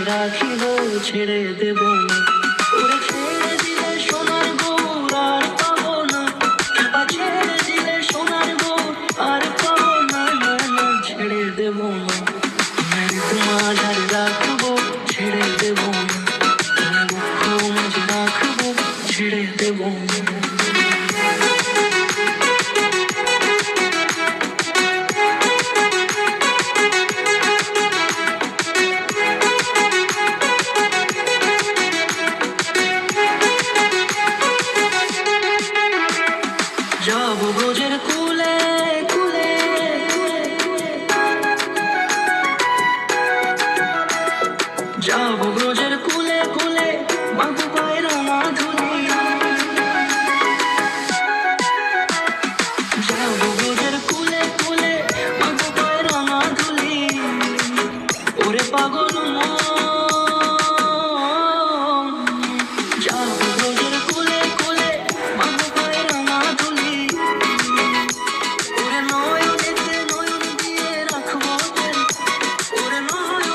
রাখিব, ছেড়ে দেব না। ওরে ছেড়ে দিলে সোনার গৌর আর পাবো না, ছেড়ে দিলে সোনার গৌর আর পাবো না, ছেড়ে দেব না।